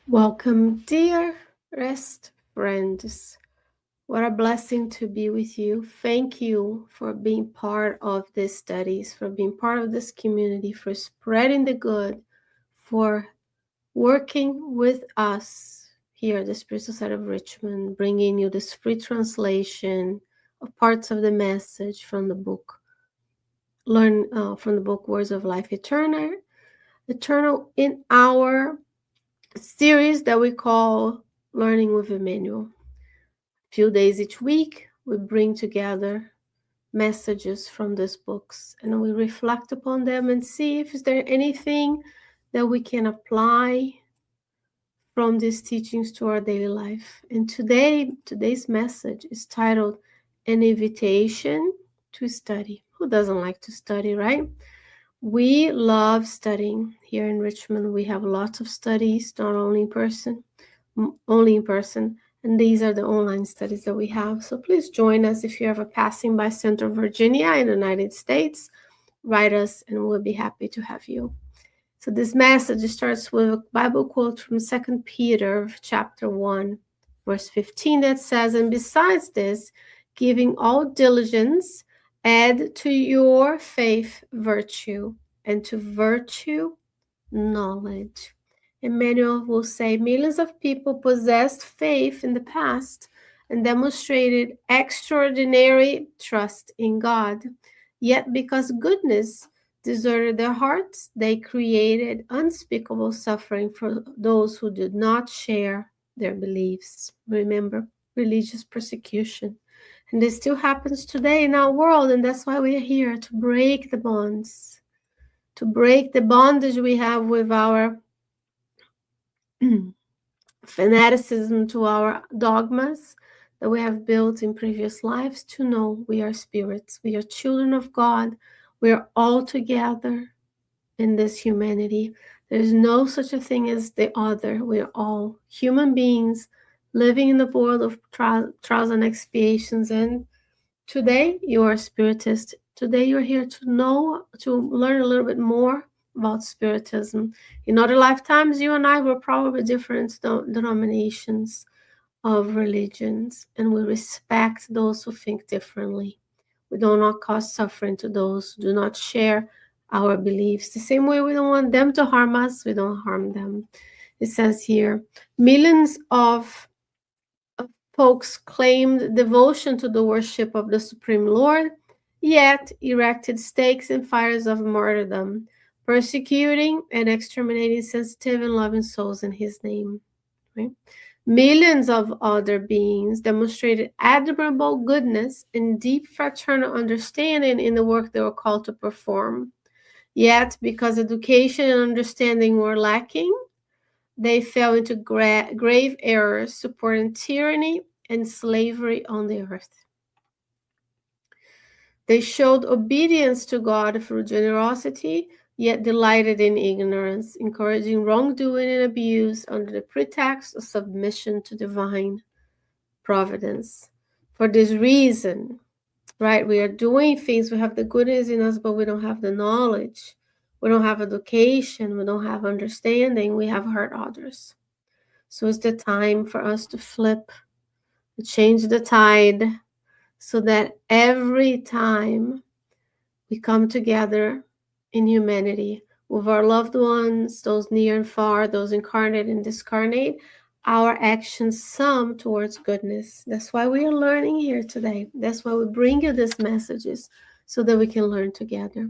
Welcome, dear rest friends. What a blessing to be with you. Thank you for being part of these studies, for being part of this community, for spreading the good, for working with us here at the Spirit Society of Richmond, bringing you this free translation of parts of the message from the book. Learn from the book Words of Life Eternal in our series that we call Learning with Emmanuel. Few days each week, we bring together messages from these books and we reflect upon them and see if there anything that we can apply from these teachings to our daily life. And today's message is titled An Invitation to Study. Who doesn't like to study, right? We love studying here in Richmond. We have lots of studies, not only in person, and these are the online studies that we have. So please join us if you're ever passing by Central Virginia in the United States. Write us, and we'll be happy to have you. So this message starts with a Bible quote from 2 Peter chapter 1, verse 15 that says, "And besides this, giving all diligence, add to your faith virtue, and to virtue knowledge." Emmanuel will say millions of people possessed faith in the past and demonstrated extraordinary trust in God. Yet because goodness deserted their hearts, they created unspeakable suffering for those who did not share their beliefs. Remember, religious persecution. And this still happens today in our world, and that's why we are here to break the bonds, to break the bondage we have with our fanaticism, to our dogmas that we have built in previous lives, to know we are spirits, we are children of God, we are all together in this humanity. There's no such a thing as the other. We are all human beings living in the world of trials and expiations. And today you are a spiritist. Today you're here to know, to learn a little bit more about spiritism. In other lifetimes, you and I were probably different denominations of religions, and we respect those who think differently. We do not cause suffering to those who do not share our beliefs. The same way we don't want them to harm us, we don't harm them. It says here, millions of folks claimed devotion to the worship of the Supreme Lord, yet erected stakes and fires of martyrdom, persecuting and exterminating sensitive and loving souls in his name. Right? Millions of other beings demonstrated admirable goodness and deep fraternal understanding in the work they were called to perform. Yet, because education and understanding were lacking, they fell into grave errors, supporting tyranny and slavery on the earth. They showed obedience to God through generosity, yet delighted in ignorance, encouraging wrongdoing and abuse under the pretext of submission to divine providence. For this reason, right, we are doing things, we have the goodness in us, but we don't have the knowledge. We don't have education, we don't have understanding, we have hurt others. So it's the time for us to flip, to change the tide, so that every time we come together in humanity with our loved ones, those near and far, those incarnate and discarnate, our actions sum towards goodness. That's why we are learning here today. That's why we bring you these messages, so that we can learn together.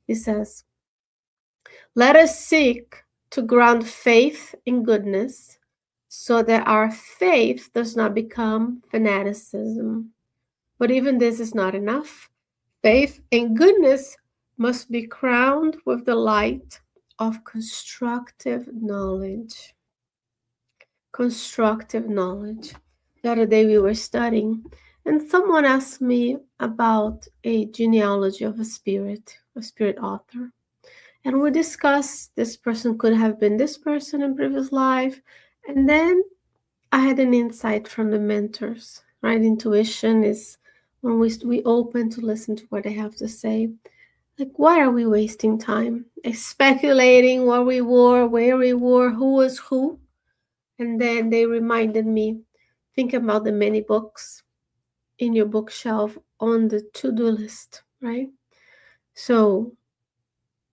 It says, "Let us seek to ground faith in goodness, so that our faith does not become fanaticism. But even this is not enough. Faith in goodness must be crowned with the light of constructive knowledge." Constructive knowledge. The other day we were studying, and someone asked me about a genealogy of a spirit author. And we discussed this person could have been this person in previous life. And then I had an insight from the mentors, right? Intuition is when we open to listen to what they have to say. Like, why are we wasting time speculating what we were, where we were, who was who? And then they reminded me, think about the many books in your bookshelf on the to-do list, right? So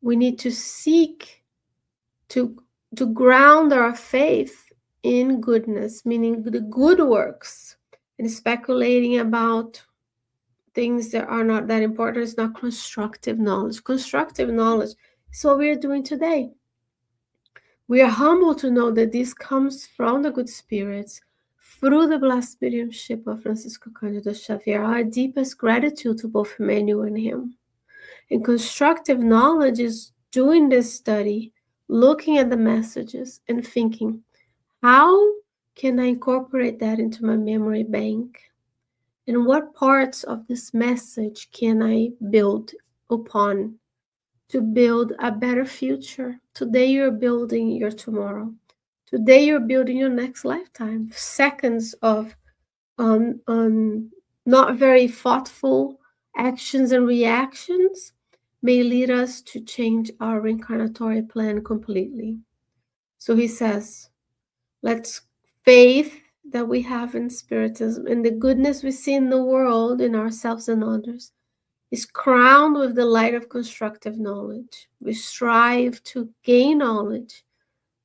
we need to seek to ground our faith in goodness, meaning the good works, and speculating about things that are not that important is not constructive knowledge. Constructive knowledge is what we are doing today. We are humble to know that this comes from the good spirits through the blessed mediumship of Francisco Candido Xavier. Our deepest gratitude to both Emmanuel and him. And constructive knowledge is doing this study, looking at the messages and thinking, how can I incorporate that into my memory bank? And what parts of this message can I build upon to build a better future? Today you're building your tomorrow. Today you're building your next lifetime. Seconds of not very thoughtful actions and reactions may lead us to change our reincarnatory plan completely. So he says, let's faith that we have in Spiritism and the goodness we see in the world, in ourselves and others, is crowned with the light of constructive knowledge. We strive to gain knowledge,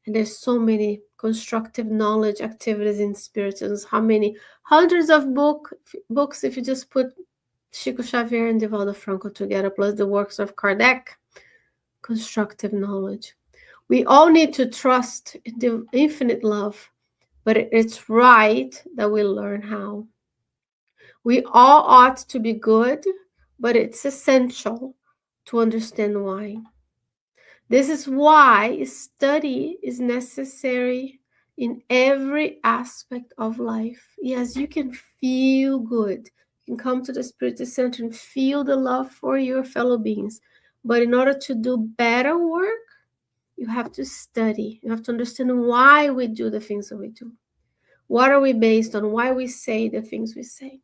and there's so many constructive knowledge activities in Spiritism. How many hundreds of books if you just put Chico Xavier and Divaldo Franco together, plus the works of Kardec, constructive knowledge. We all need to trust in the infinite love, but it's right that we learn how. We all ought to be good, but it's essential to understand why. This is why study is necessary in every aspect of life. Yes, you can feel good. You can come to the Spiritist Center and feel the love for your fellow beings. But in order to do better work, you have to study. You have to understand why we do the things that we do. What are we based on? Why we say the things we say?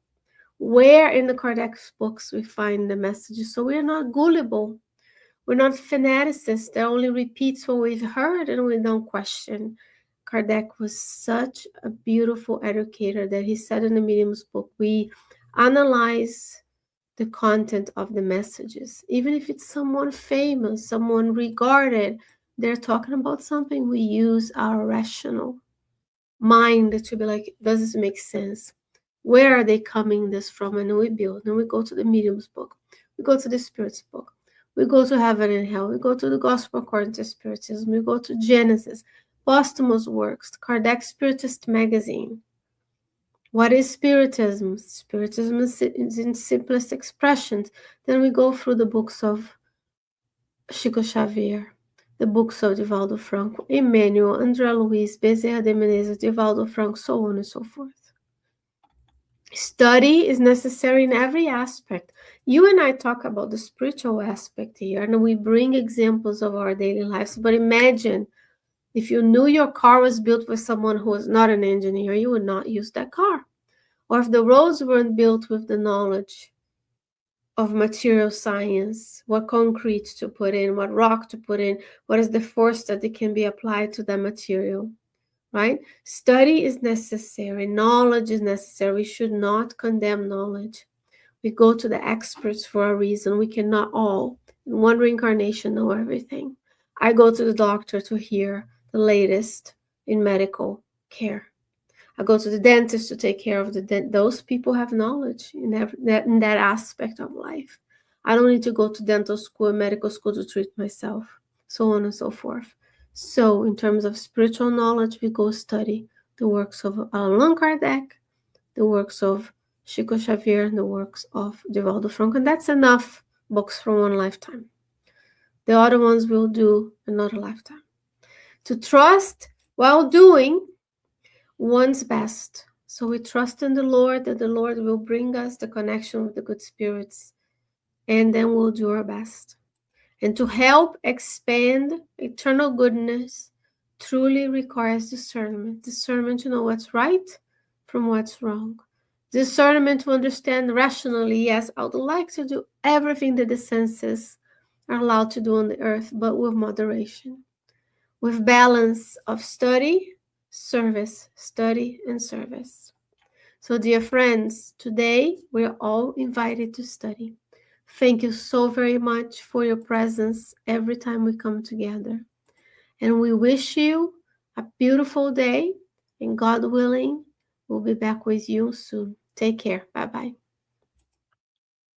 Where in the Kardec books we find the messages? So we are not gullible. We're not fanaticists that only repeats what we've heard and we don't question. Kardec was such a beautiful educator that he said in the Medium's book, we analyze the content of the messages. Even if it's someone famous, someone regarded, they're talking about something, we use our rational mind to be like, does this make sense? Where are they coming this from? And we build, and we go to the Medium's book, we go to the Spirit's book, we go to Heaven and Hell, we go to the Gospel according to Spiritism, we go to Genesis, posthumous works, Kardec Spiritist magazine. What is Spiritism? Spiritism is in simplest expressions. Then we go through the books of Chico Xavier, the books of Divaldo Franco, Emmanuel, André Luiz, Bezerra de Menezes, Divaldo Franco, so on and so forth. Study is necessary in every aspect. You and I talk about the spiritual aspect here, and we bring examples of our daily lives. But imagine if you knew your car was built with someone who was not an engineer, you would not use that car. Or if the roads weren't built with the knowledge of material science, what concrete to put in, what rock to put in, what is the force that it can be applied to that material. Right? Study is necessary. Knowledge is necessary. We should not condemn knowledge. We go to the experts for a reason. We cannot all, in one reincarnation, know everything. I go to the doctor to hear the latest in medical care. I go to the dentist to take care of those people have knowledge in that aspect of life. I don't need to go to dental school and medical school to treat myself, so on and so forth. So in terms of spiritual knowledge, we go study the works of Allan Kardec, the works of Chico Xavier, and the works of Divaldo Franco. And that's enough books from one lifetime. The other ones will do another lifetime. To trust while doing one's best. So we trust in the Lord that the Lord will bring us the connection with the good spirits, and then we'll do our best. And to help expand eternal goodness truly requires discernment. Discernment to know what's right from what's wrong. Discernment to understand rationally, yes, I would like to do everything that the senses are allowed to do on the earth, but with moderation. With balance of study, service, study, and service. So, dear friends, today we're all invited to study. Thank you so very much for your presence every time we come together. And we wish you a beautiful day. And God willing, we'll be back with you soon. Take care. Bye bye.